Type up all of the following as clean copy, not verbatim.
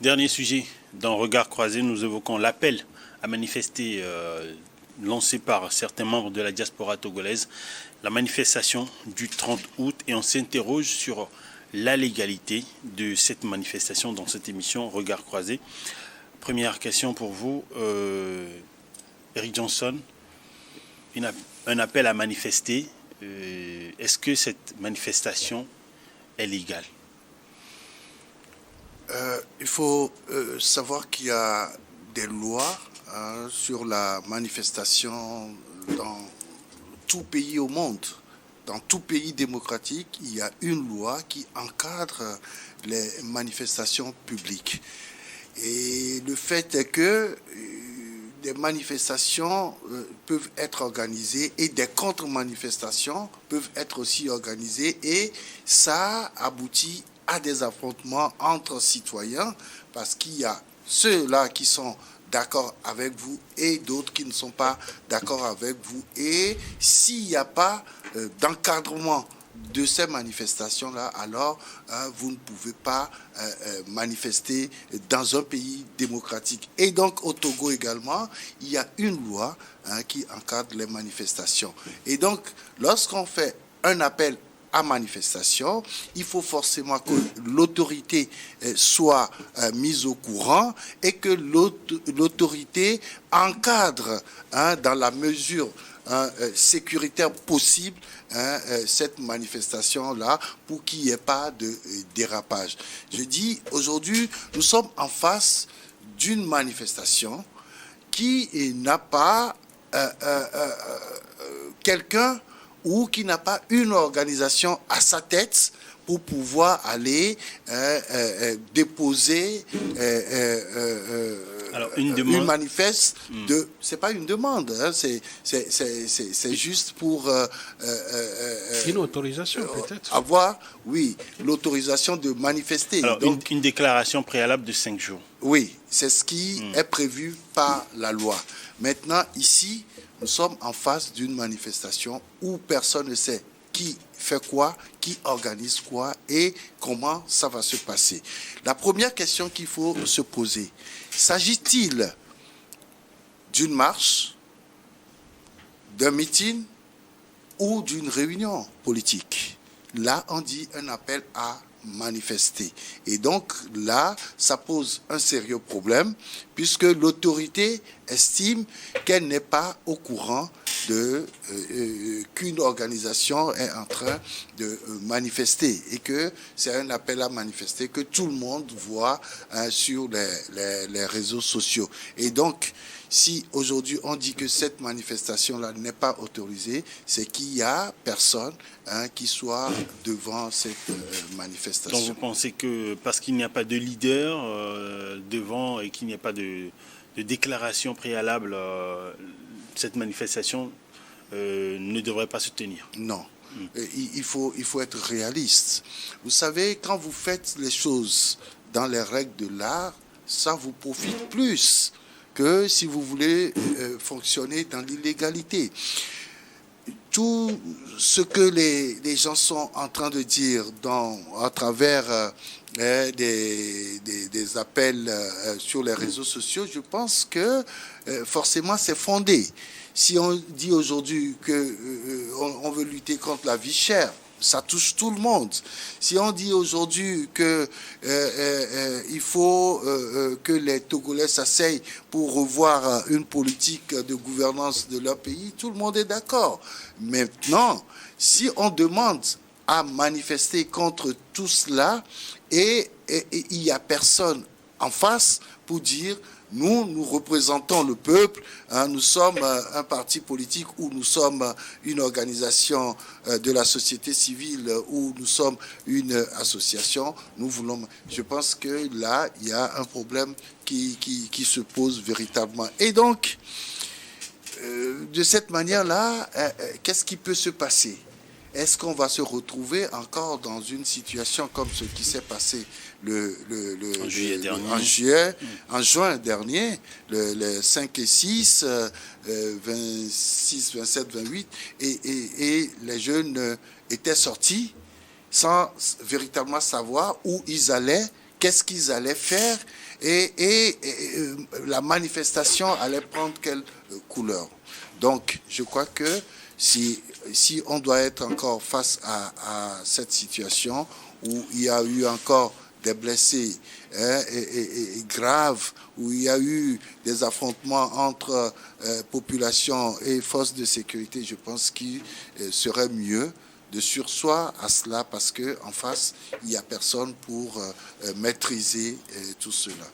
Dernier sujet, dans Regard croisé, nous évoquons l'appel à manifester lancé par certains membres de la diaspora togolaise, la manifestation du 30 août, et on s'interroge sur la légalité de cette manifestation dans cette émission Regard croisé. Première question pour vous, Eric Johnson, un appel à manifester, est-ce que cette manifestation est légale? Il faut savoir qu'il y a des lois sur la manifestation dans tout pays au monde. Dans tout pays démocratique, il y a une loi qui encadre les manifestations publiques. Et le fait est que des manifestations peuvent être organisées et des contre-manifestations peuvent être aussi organisées, et ça aboutit à des affrontements entre citoyens, parce qu'il y a ceux-là qui sont d'accord avec vous et d'autres qui ne sont pas d'accord avec vous. Et s'il n'y a pas d'encadrement de ces manifestations-là, alors vous ne pouvez pas manifester dans un pays démocratique. Et donc au Togo également, il y a une loi qui encadre les manifestations. Et donc lorsqu'on fait un appel à manifestation, il faut forcément que l'autorité soit mise au courant et que l'autorité encadre dans la mesure sécuritaire possible cette manifestation-là pour qu'il n'y ait pas de dérapage. Je dis, aujourd'hui, nous sommes en face d'une manifestation qui n'a pas quelqu'un ou qui n'a pas une organisation à sa tête pour pouvoir aller déposer Alors, une manifeste de... C'est pas une demande, c'est juste pour... une autorisation peut-être. Avoir, oui, l'autorisation de manifester. Alors, donc, une déclaration préalable de 5 jours. Oui, c'est ce qui est prévu par la loi. Maintenant, ici, nous sommes en face d'une manifestation où personne ne sait qui fait quoi, qui organise quoi et comment ça va se passer. La première question qu'il faut se poser, s'agit-il d'une marche, d'un meeting ou d'une réunion politique? Là, on dit un appel à manifester. Et donc là, ça pose un sérieux problème puisque l'autorité estime qu'elle n'est pas au courant de qu'une organisation est en train de manifester et que c'est un appel à manifester que tout le monde voit sur les réseaux sociaux. Et donc, si aujourd'hui on dit que cette manifestation-là n'est pas autorisée, c'est qu'il n'y a personne qui soit devant cette manifestation. Donc vous pensez que parce qu'il n'y a pas de leader devant et qu'il n'y a pas de déclaration préalable, cette manifestation ne devrait pas se tenir? Non. Il faut être réaliste. Vous savez, quand vous faites les choses dans les règles de l'art, ça vous profite plus que si vous voulez fonctionner dans l'illégalité. Tout ce que les gens sont en train de dire à travers des appels sur les réseaux sociaux, je pense que forcément c'est fondé. Si on dit aujourd'hui qu'on veut lutter contre la vie chère, ça touche tout le monde. Si on dit aujourd'hui que il faut que les Togolais s'asseyent pour revoir une politique de gouvernance de leur pays, tout le monde est d'accord. Maintenant, si on demande à manifester contre tout cela et il n'y a personne en face pour dire nous représentons le peuple, nous sommes un parti politique ou nous sommes une organisation de la société civile ou nous sommes une association, nous voulons... Je pense que là, il y a un problème qui se pose véritablement. Et donc, de cette manière-là, qu'est-ce qui peut se passer? Est-ce qu'on va se retrouver encore dans une situation comme ce qui s'est passé en juin dernier, le 5 et 6, 26, 27, 28, et les jeunes étaient sortis sans véritablement savoir où ils allaient, qu'est-ce qu'ils allaient faire et la manifestation allait prendre quelle couleur. Donc, je crois que si on doit être encore face à cette situation où il y a eu encore des blessés et graves, où il y a eu des affrontements entre population et forces de sécurité, je pense qu'il serait mieux de sursoir à cela parce qu'en face, il n'y a personne pour maîtriser tout cela.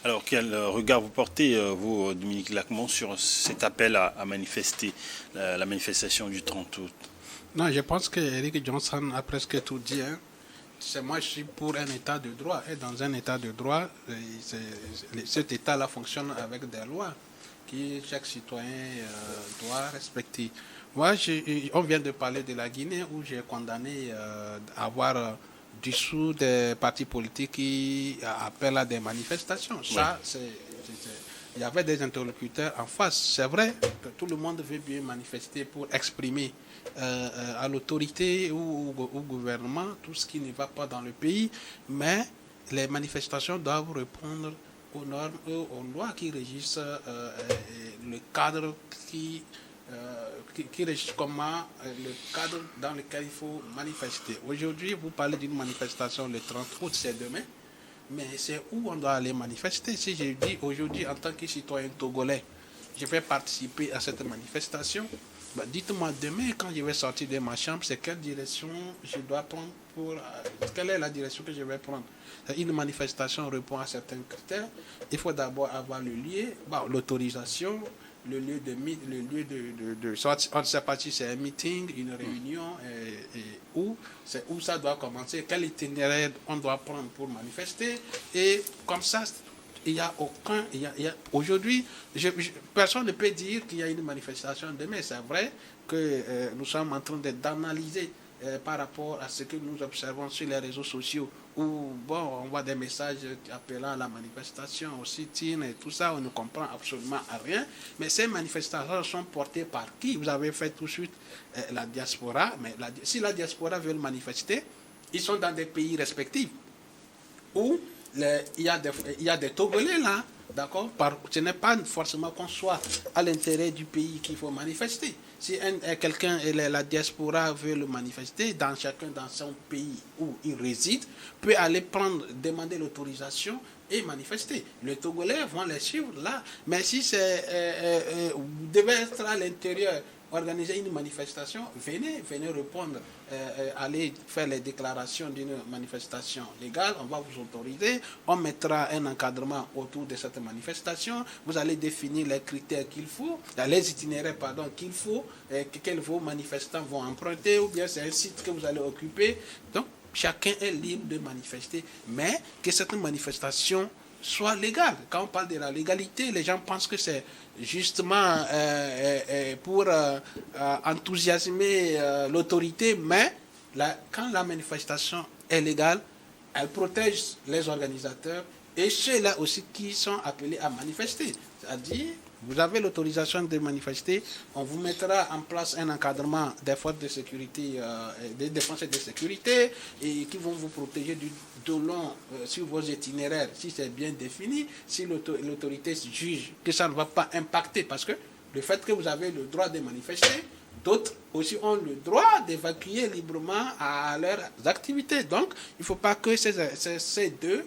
Alors, quel regard vous portez, vous, Dominique Lacmon, sur cet appel à manifester, la manifestation du 30 août? Non, je pense que Eric Johnson a presque tout dit. Moi, je suis pour un état de droit. Et dans un état de droit, cet état-là fonctionne avec des lois que chaque citoyen doit respecter. Moi, on vient de parler de la Guinée où j'ai condamné avoir dissous des partis politiques qui appellent à des manifestations. Ça, il y avait des interlocuteurs en face. C'est vrai que tout le monde veut bien manifester pour exprimer à l'autorité ou au gouvernement tout ce qui ne va pas dans le pays, mais les manifestations doivent répondre aux normes et aux lois qui régissent le cadre qui régit comment le cadre dans lequel il faut manifester. Aujourd'hui, vous parlez d'une manifestation le 30 août, c'est demain, mais c'est où on doit aller manifester. Si je dis aujourd'hui, en tant que citoyen togolais, je vais participer à cette manifestation, dites-moi demain, quand je vais sortir de ma chambre, c'est quelle direction je dois prendre quelle est la direction que je vais prendre. Une manifestation répond à certains critères. Il faut d'abord avoir le lieu, l'autorisation, le lieu de sortie. On ne sait pas si c'est un meeting, une réunion, où ça doit commencer, quel itinéraire on doit prendre pour manifester. Et comme ça, il n'y a aucun... Aujourd'hui, personne ne peut dire qu'il y a une manifestation demain. C'est vrai que nous sommes en train d'analyser par rapport à ce que nous observons sur les réseaux sociaux, où on voit des messages appelant à la manifestation, au sit-in et tout ça, on ne comprend absolument rien. Mais ces manifestations sont portées par qui? Vous avez fait tout de suite la diaspora, mais si la diaspora veut manifester, ils sont dans des pays respectifs, où il y a des Togolais là, d'accord? Ce n'est pas forcément qu'on soit à l'intérieur du pays qu'il faut manifester. Si quelqu'un, la diaspora veut le manifester, chacun dans son pays où il réside, peut aller demander l'autorisation et manifester. Les Togolais vont les suivre là. Mais si vous devez être à l'intérieur, organiser une manifestation, venez répondre, allez faire les déclarations d'une manifestation légale, on va vous autoriser, on mettra un encadrement autour de cette manifestation, vous allez définir les critères qu'il faut, les itinéraires qu'il faut, que vos manifestants vont emprunter, ou bien c'est un site que vous allez occuper. Donc, chacun est libre de manifester, mais que cette manifestation soit légale. Quand on parle de la légalité, les gens pensent que c'est justement pour enthousiasmer l'autorité, mais quand la manifestation est légale, elle protège les organisateurs et ceux-là aussi qui sont appelés à manifester. C'est-à-dire, vous avez l'autorisation de manifester, on vous mettra en place un encadrement des forces de sécurité, des défenses et de sécurité, et qui vont vous protéger de long sur vos itinéraires, si c'est bien défini, si l'autorité juge que ça ne va pas impacter, parce que le fait que vous avez le droit de manifester, d'autres aussi ont le droit d'évacuer librement à leurs activités. Donc, il ne faut pas que ces deux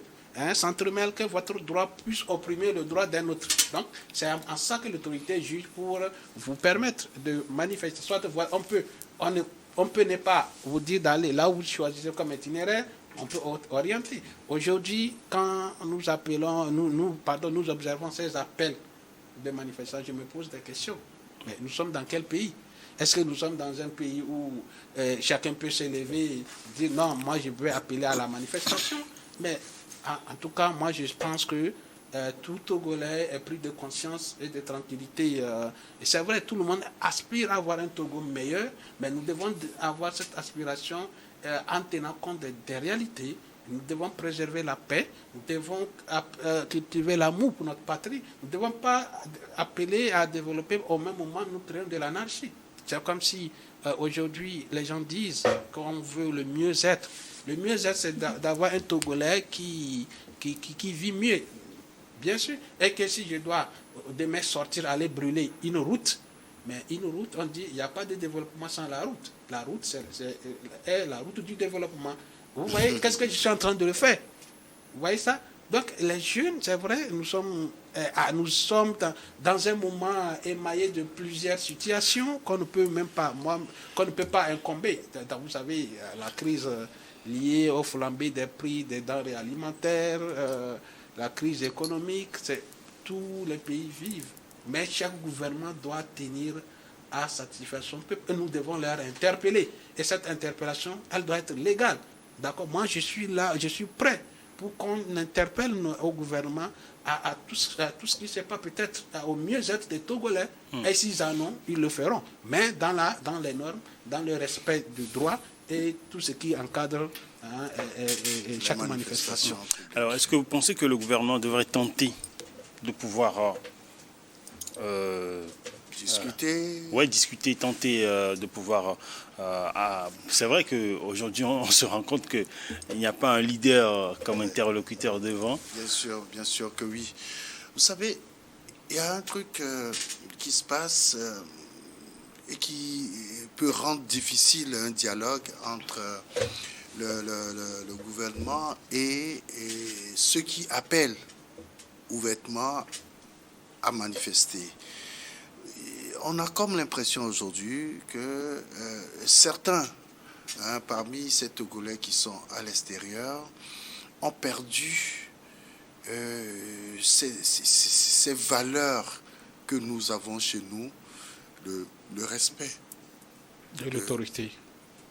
s'entremêlent, que votre droit puisse opprimer le droit d'un autre. Donc, c'est en ça que l'autorité juge pour vous permettre de manifester. Soit on peut ne pas vous dire d'aller là où vous choisissez comme itinéraire, on peut orienter. Aujourd'hui, quand nous appelons, nous observons ces appels de manifestation, je me pose des questions. Mais nous sommes dans quel pays? Est-ce que nous sommes dans un pays où chacun peut se lever et dire non, moi je veux appeler à la manifestation? Mais en tout cas, moi je pense que tout Togolais est pris de conscience et de tranquillité. Et c'est vrai, tout le monde aspire à avoir un Togo meilleur, mais nous devons avoir cette aspiration en tenant compte des réalités. Nous devons préserver la paix, nous devons cultiver l'amour pour notre patrie. Nous ne devons pas appeler à développer au même moment nous créons de l'anarchie. C'est comme si aujourd'hui les gens disent qu'on veut le mieux-être Le mieux-être, c'est d'avoir un Togolais qui vit mieux, bien sûr. Et que si je dois demain sortir, aller brûler une route, mais une route, on dit, il n'y a pas de développement sans la route. La route, c'est la route du développement. Vous voyez, qu'est-ce que je suis en train de le faire? Vous voyez ça? Donc, les jeunes, c'est vrai, nous sommes dans un moment émaillé de plusieurs situations qu'on ne peut même pas, qu'on ne peut pas incomber. Vous savez, la crise liée au flambée des prix des denrées alimentaires, la crise économique, tous les pays vivent. Mais chaque gouvernement doit tenir à satisfaire son peuple. Et nous devons leur interpeller. Et cette interpellation, elle doit être légale. D'accord? Moi, je suis là, je suis prêt pour qu'on interpelle au gouvernement à tout ce qui ne sait pas, peut-être au mieux-être des Togolais. Et s'ils en ont, ils le feront. Mais dans les normes, dans le respect du droit et tout ce qui encadre chaque manifestation. Alors, est-ce que vous pensez que le gouvernement devrait tenter de pouvoir discuter, tenter de pouvoir... c'est vrai qu'aujourd'hui, on se rend compte qu'il n'y a pas un leader comme interlocuteur devant. Bien sûr que oui. Vous savez, il y a un truc qui se passe et qui peut rendre difficile un dialogue entre le gouvernement et ceux qui appellent ouvertement à manifester. On a comme l'impression aujourd'hui que certains, parmi ces Togolais qui sont à l'extérieur, ont perdu ces valeurs que nous avons chez nous, le respect. De l'autorité.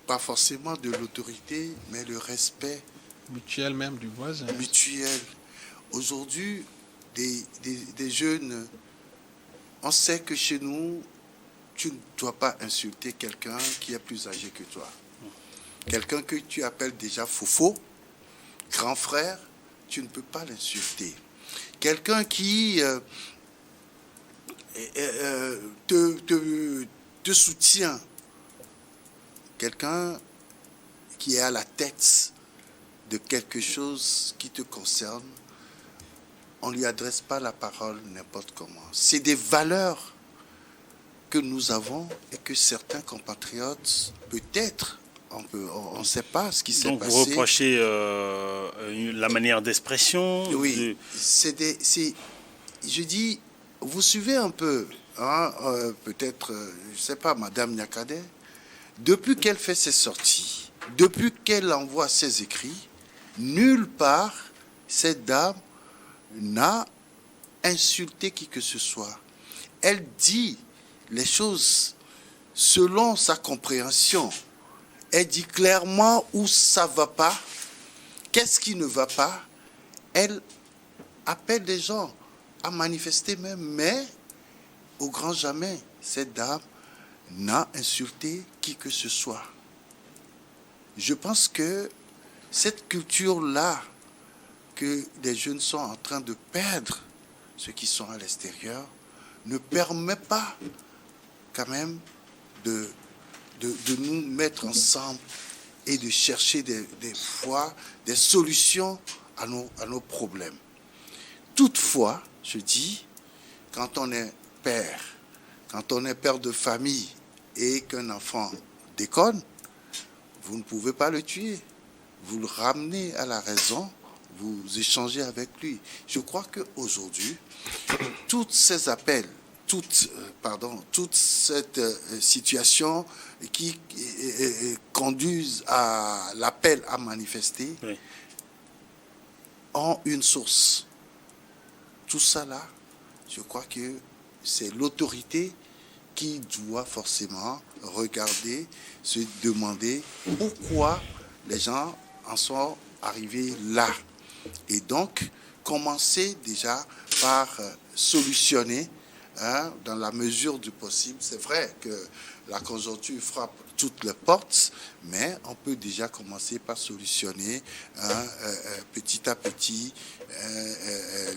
Pas forcément de l'autorité, mais le respect. Mutuel même du voisin. Mutuel. Aujourd'hui, des jeunes... On sait que chez nous, tu ne dois pas insulter quelqu'un qui est plus âgé que toi. Quelqu'un que tu appelles déjà Fofo, grand frère, tu ne peux pas l'insulter. Quelqu'un qui te soutient, quelqu'un qui est à la tête de quelque chose qui te concerne, on ne lui adresse pas la parole n'importe comment. C'est des valeurs que nous avons et que certains compatriotes, peut-être, on ne sait pas ce qui s'est passé. Donc vous reprochez la manière d'expression? Oui, je dis, vous suivez un peu, peut-être, je ne sais pas, Madame Nyakade, depuis qu'elle fait ses sorties, depuis qu'elle envoie ses écrits, nulle part, cette dame n'a insulté qui que ce soit. Elle dit les choses selon sa compréhension. Elle dit clairement où ça ne va pas, qu'est-ce qui ne va pas. Elle appelle les gens à manifester même, mais au grand jamais, cette dame n'a insulté qui que ce soit. Je pense que cette culture-là, que les jeunes sont en train de perdre, ceux qui sont à l'extérieur, ne permet pas quand même de nous mettre ensemble et de chercher des fois des solutions à nos problèmes. Toutefois, je dis, quand on est père de famille et qu'un enfant déconne, vous ne pouvez pas le tuer. Vous le ramenez à la raison, vous échangez avec lui. Je crois qu'aujourd'hui, tous ces appels, toute cette situation qui conduisent à l'appel à manifester, oui, ont une source. Tout ça là, je crois que c'est l'autorité qui doit forcément regarder, se demander pourquoi les gens en sont arrivés là. Et donc, commencer déjà par solutionner, dans la mesure du possible. C'est vrai que la conjoncture frappe toutes les portes, mais on peut déjà commencer par solutionner petit à petit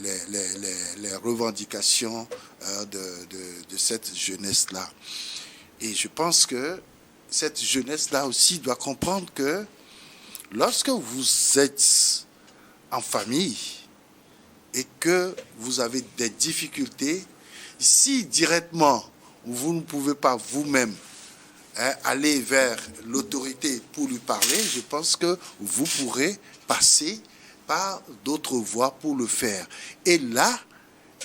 les revendications de cette jeunesse-là. Et je pense que cette jeunesse-là aussi doit comprendre que lorsque vous êtes en famille et que vous avez des difficultés, si directement vous ne pouvez pas vous-même aller vers l'autorité pour lui parler, je pense que vous pourrez passer par d'autres voies pour le faire. Et là,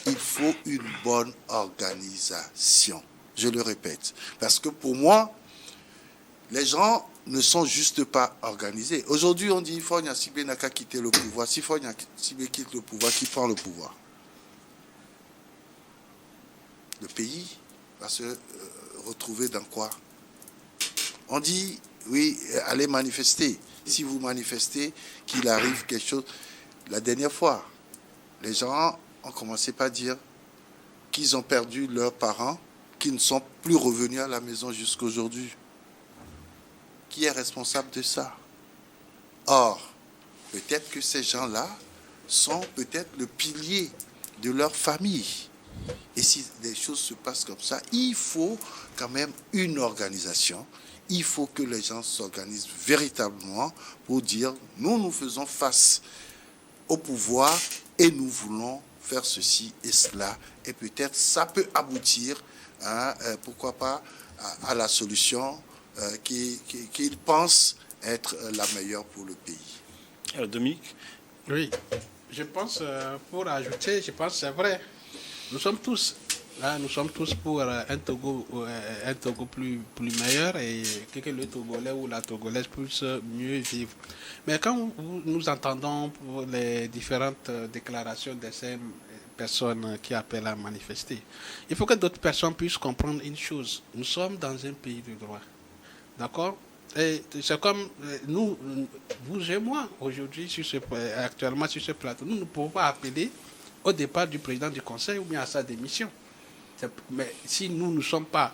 il faut une bonne organisation. Je le répète. Parce que pour moi, les gens ne sont juste pas organisés. Aujourd'hui, on dit qu'il faut Gnassingbé n'a qu'à quitter le pouvoir. Si Gnassingbé quitte le pouvoir, qui prend le pouvoir? Le pays va se retrouver dans quoi? On dit, oui, allez manifester. Si vous manifestez, qu'il arrive quelque chose. La dernière fois, les gens ont commencé par dire qu'ils ont perdu leurs parents, qui ne sont plus revenus à la maison jusqu'à aujourd'hui. Qui est responsable de ça? Or, peut-être que ces gens-là sont peut-être le pilier de leur famille. Et si des choses se passent comme ça, il faut quand même une organisation. Il faut que les gens s'organisent véritablement pour dire nous faisons face au pouvoir et nous voulons faire ceci et cela. Et peut-être ça peut aboutir, pourquoi pas, à la solution qu'ils pensent être la meilleure pour le pays. Alors, Dominique? Oui, je pense, pour ajouter, je pense que c'est vrai. Nous sommes tous pour un Togo plus meilleur et que le Togolais ou la Togolaise puisse mieux vivre. Mais quand nous entendons les différentes déclarations de ces personnes qui appellent à manifester, il faut que d'autres personnes puissent comprendre une chose. Nous sommes dans un pays de droit. D'accord? Et c'est comme nous, vous et moi, aujourd'hui, actuellement sur ce plateau, nous ne pouvons pas appeler au départ du président du Conseil ou bien à sa démission. Mais si nous ne sommes pas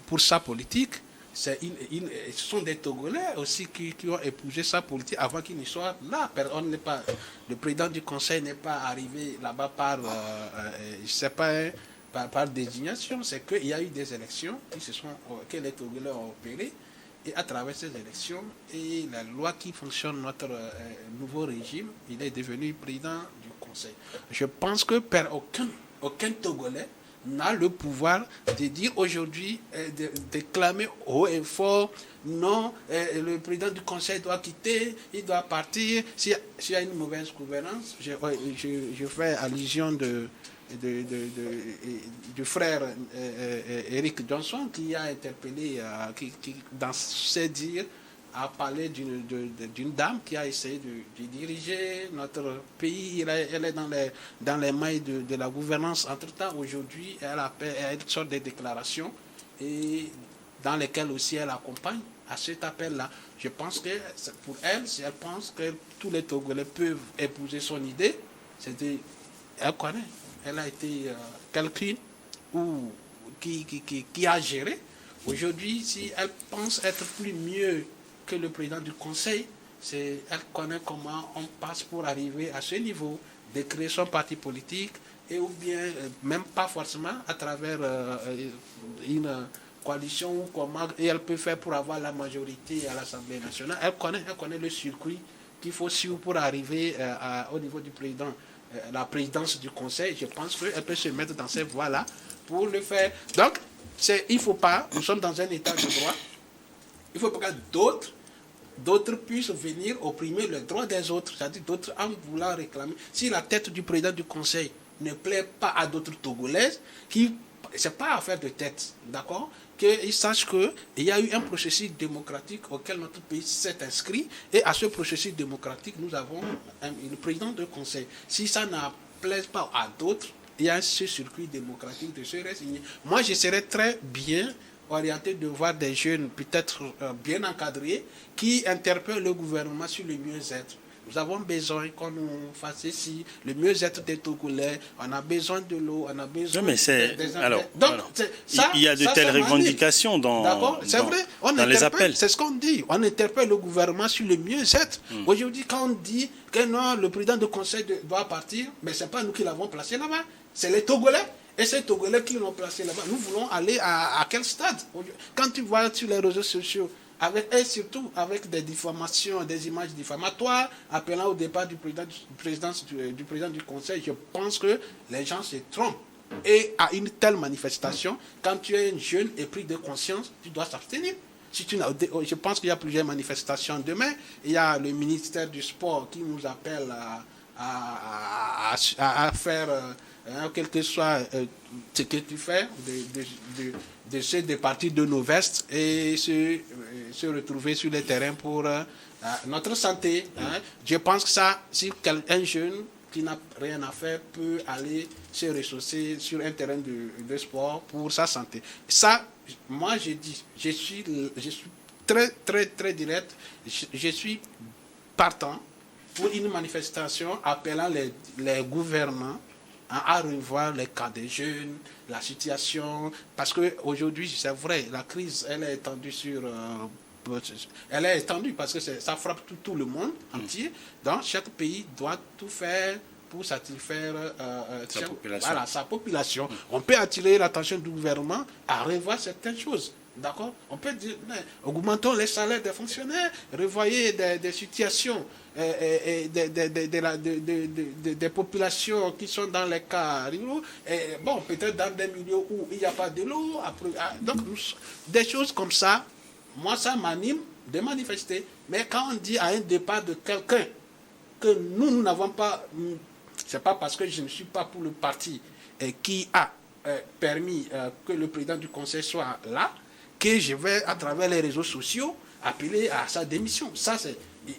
pour sa politique, ce sont des Togolais aussi qui ont épousé sa politique avant qu'il ne soit là. Le président du Conseil n'est pas arrivé là-bas par, je sais pas, par désignation. C'est qu'il y a eu des élections que les Togolais ont opérées. Et à travers ces élections et la loi qui fonctionne notre nouveau régime, il est devenu président du Conseil. Je pense que aucun Togolais n'a le pouvoir de dire aujourd'hui, de clamer haut et fort, non, le président du Conseil doit quitter, il doit partir. S'il y a une mauvaise gouvernance, je fais allusion du frère Eric Johnson qui a interpellé, qui dans ses dires a parlé d'une dame qui a essayé de diriger notre pays. Elle est dans les mailles de la gouvernance. Entre-temps, aujourd'hui, elle sort des déclarations et dans lesquelles aussi elle accompagne à cet appel-là. Je pense que pour elle, si elle pense que tous les Togolais peuvent épouser son idée, elle connaît. Elle a été quelqu'un qui a géré. Aujourd'hui, si elle pense être plus mieux que le président du Conseil, elle connaît comment on passe pour arriver à ce niveau, de créer son parti politique, et ou bien, même pas forcément à travers une coalition, ou comment et elle peut faire pour avoir la majorité à l'Assemblée nationale. Elle connaît le circuit qu'il faut suivre pour arriver au niveau du président. La présidence du Conseil, je pense qu'elle peut se mettre dans cette voie-là pour le faire. Donc, il ne faut pas, nous sommes dans un état de droit, il ne faut pas que d'autres puissent venir opprimer le droit des autres, c'est-à-dire d'autres en voulant réclamer. Si la tête du président du Conseil ne plaît pas à d'autres Togolaises, ce n'est pas affaire de tête, d'accord? Qu'ils sachent qu'il y a eu un processus démocratique auquel notre pays s'est inscrit, et à ce processus démocratique, nous avons le président du Conseil. Si ça ne plaît pas à d'autres, il y a ce circuit démocratique de se résigner. Moi, je serais très bien orienté de voir des jeunes peut-être bien encadrés qui interpellent le gouvernement sur le mieux-être. Nous avons besoin qu'on nous fasse ici le mieux-être des Togolais. On a besoin de l'eau, on a besoin des alors, il y a de telles revendications dans les appels. C'est ce qu'on dit. On interpelle le gouvernement sur le mieux-être. Aujourd'hui, quand on dit que non, le président du Conseil doit partir, mais ce n'est pas nous qui l'avons placé là-bas. C'est les Togolais. Et ces Togolais qui l'ont placé là-bas, nous voulons aller à quel stade? Quand tu vois sur les réseaux sociaux, et surtout avec des diffamations, des images diffamatoires, appelant au départ du président du Conseil. Je pense que les gens se trompent. Et à une telle manifestation, quand tu es jeune et pris de conscience, tu dois s'abstenir. Je pense qu'il y a plusieurs manifestations demain. Il y a le ministère du Sport qui nous appelle à faire, quel que soit ce que tu fais, de partir de nos vestes et se retrouver sur le terrain pour notre santé. Je pense que ça, si un jeune qui n'a rien à faire peut aller se ressourcer sur un terrain de sport pour sa santé. Ça, moi, je suis très, très, très direct. Je suis partant pour une manifestation appelant les gouvernants à revoir les cas des jeunes, la situation. Parce qu'aujourd'hui, c'est vrai, la crise, elle est étendue elle est étendue parce que ça frappe tout le monde entier. Donc, chaque pays doit tout faire pour satisfaire sa population. On peut attirer l'attention du gouvernement à revoir certaines choses. D'accord? On peut dire, augmentons les salaires des fonctionnaires, revoyez des situations des populations qui sont dans les cas ruraux. Bon, peut-être dans des milieux où il n'y a pas de l'eau. Donc, des choses comme ça, moi, ça m'anime de manifester. Mais quand on dit à un départ de quelqu'un que nous n'avons pas, c'est pas parce que je ne suis pas pour le parti qui a permis que le président du conseil soit là, que je vais, à travers les réseaux sociaux, appeler à sa démission.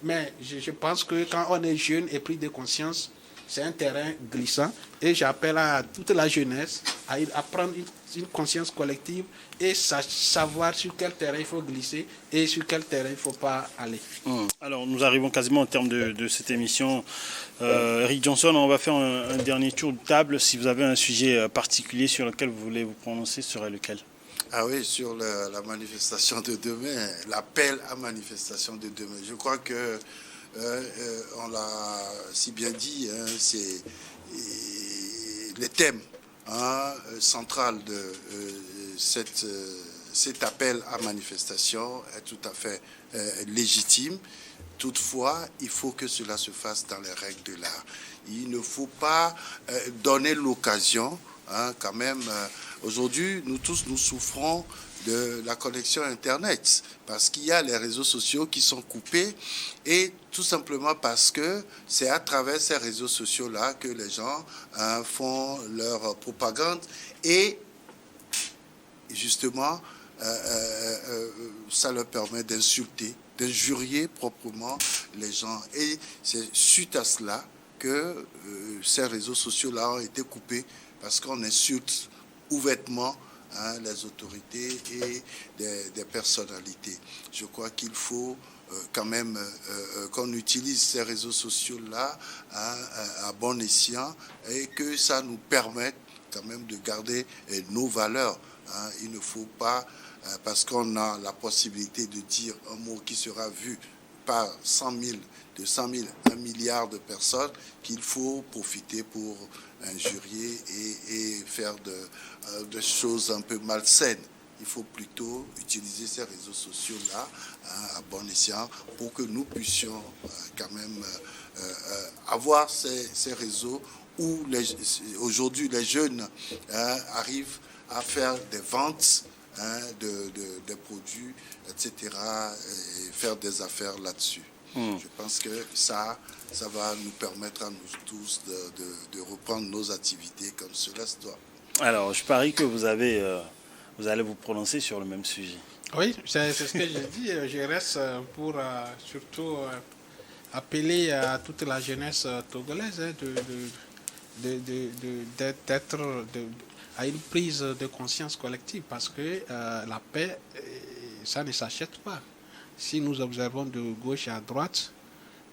Mais je pense que quand on est jeune et pris de conscience, c'est un terrain glissant. Et j'appelle à toute la jeunesse à prendre une conscience collective et savoir sur quel terrain il faut glisser et sur quel terrain il ne faut pas aller. Alors, nous arrivons quasiment au terme de cette émission. Eric Johnson, on va faire un dernier tour de table. Si vous avez un sujet particulier sur lequel vous voulez vous prononcer, serait lequel? Ah oui, sur la manifestation de demain, l'appel à manifestation de demain. Je crois que on l'a si bien dit, c'est le thème central de cet appel à manifestation est tout à fait légitime. Toutefois, il faut que cela se fasse dans les règles de l'art. Il ne faut pas donner l'occasion, quand même. Aujourd'hui, nous tous, nous souffrons de la connexion Internet parce qu'il y a les réseaux sociaux qui sont coupés et tout simplement parce que c'est à travers ces réseaux sociaux-là que les gens font leur propagande et justement, ça leur permet d'insulter, d'injurier proprement les gens. Et c'est suite à cela que ces réseaux sociaux-là ont été coupés parce qu'on insulte ouvertement les autorités et des personnalités. Je crois qu'il faut quand même qu'on utilise ces réseaux sociaux-là à bon escient et que ça nous permette quand même de garder nos valeurs. Il ne faut pas, parce qu'on a la possibilité de dire un mot qui sera vu par 100 000, 200 000, 1 milliard de personnes, qu'il faut profiter pour injurier et faire de choses un peu malsaines. Il faut plutôt utiliser ces réseaux sociaux-là à bon escient pour que nous puissions quand même avoir ces réseaux où aujourd'hui les jeunes arrivent à faire des ventes de produits, etc., et faire des affaires là-dessus. Je pense que ça va nous permettre à nous tous de reprendre nos activités comme cela se doit. Alors, je parie que vous allez vous prononcer sur le même sujet. Oui, c'est ce que j'ai dit. Je reste pour surtout appeler à toute la jeunesse togolaise d'être à une prise de conscience collective parce que la paix, ça ne s'achète pas. Si nous observons de gauche à droite,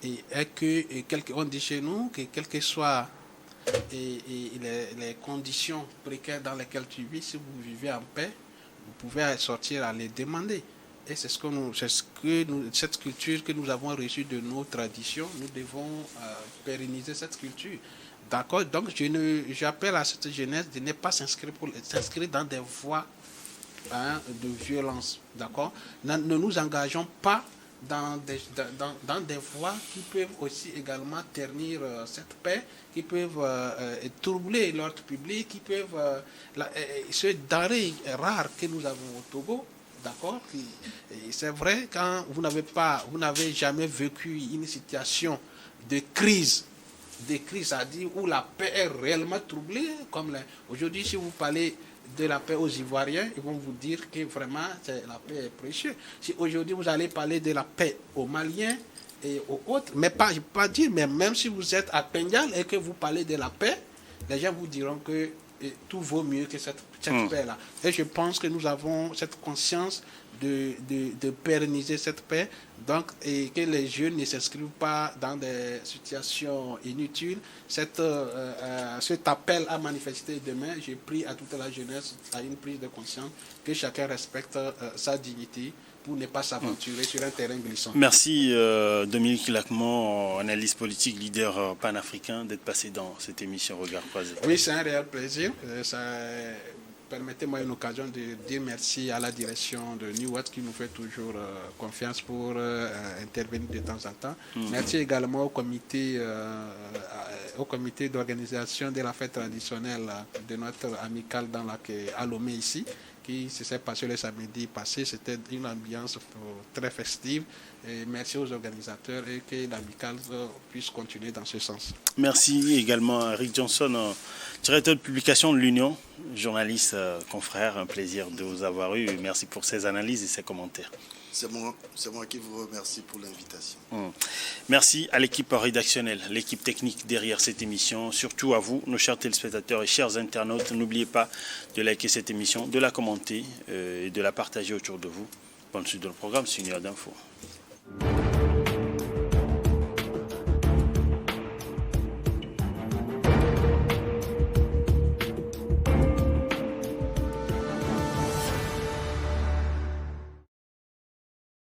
on dit chez nous que quelles que soient les conditions précaires dans lesquelles tu vis, si vous vivez en paix, vous pouvez sortir à les demander. Et c'est cette culture que nous avons reçue de nos traditions, nous devons pérenniser cette culture. D'accord? Donc, j'appelle à cette jeunesse de ne pas s'inscrire dans des voies de violence, d'accord? Ne nous engageons pas dans des voies qui peuvent aussi également ternir cette paix, qui peuvent troubler l'ordre public, qui peuvent ce denrée rare que nous avons au Togo, d'accord? C'est vrai, quand vous n'avez jamais vécu une situation de crise, c'est-à-dire où la paix est réellement troublée, comme aujourd'hui, si vous parlez de la paix aux Ivoiriens, ils vont vous dire que vraiment la paix est précieuse. Si aujourd'hui vous allez parler de la paix aux Maliens et aux autres, mais pas dire, mais même si vous êtes à Pengal et que vous parlez de la paix, les gens vous diront que tout vaut mieux que cette paix-là. Et je pense que nous avons cette conscience de pérenniser cette paix, donc, et que les jeunes ne s'inscrivent pas dans des situations inutiles. Cet appel à manifester demain, j'ai pris à toute la jeunesse à une prise de conscience que chacun respecte sa dignité pour ne pas s'aventurer sur un terrain glissant. Merci Dominique Lacmon, analyste politique, leader panafricain, d'être passé dans cette émission Regard Croisé. Oui, c'est un réel plaisir. Permettez-moi une occasion de dire merci à la direction de New World qui nous fait toujours confiance pour intervenir de temps en temps. Merci également au comité d'organisation de la fête traditionnelle de notre amicale à Lomé ici, qui s'est passé le samedi passé. C'était une ambiance très festive. Et merci aux organisateurs et que l'amicale puisse continuer dans ce sens. Merci également à Rick Johnson, directeur de publication de l'Union, journaliste, confrère. Un plaisir de vous avoir eu. Merci pour ces analyses et ces commentaires. C'est moi qui vous remercie pour l'invitation. Merci à l'équipe rédactionnelle, l'équipe technique derrière cette émission. Surtout à vous, nos chers téléspectateurs et chers internautes. N'oubliez pas de liker cette émission, de la commenter et de la partager autour de vous. Bonne suite de le programme, c'est une heure d'info.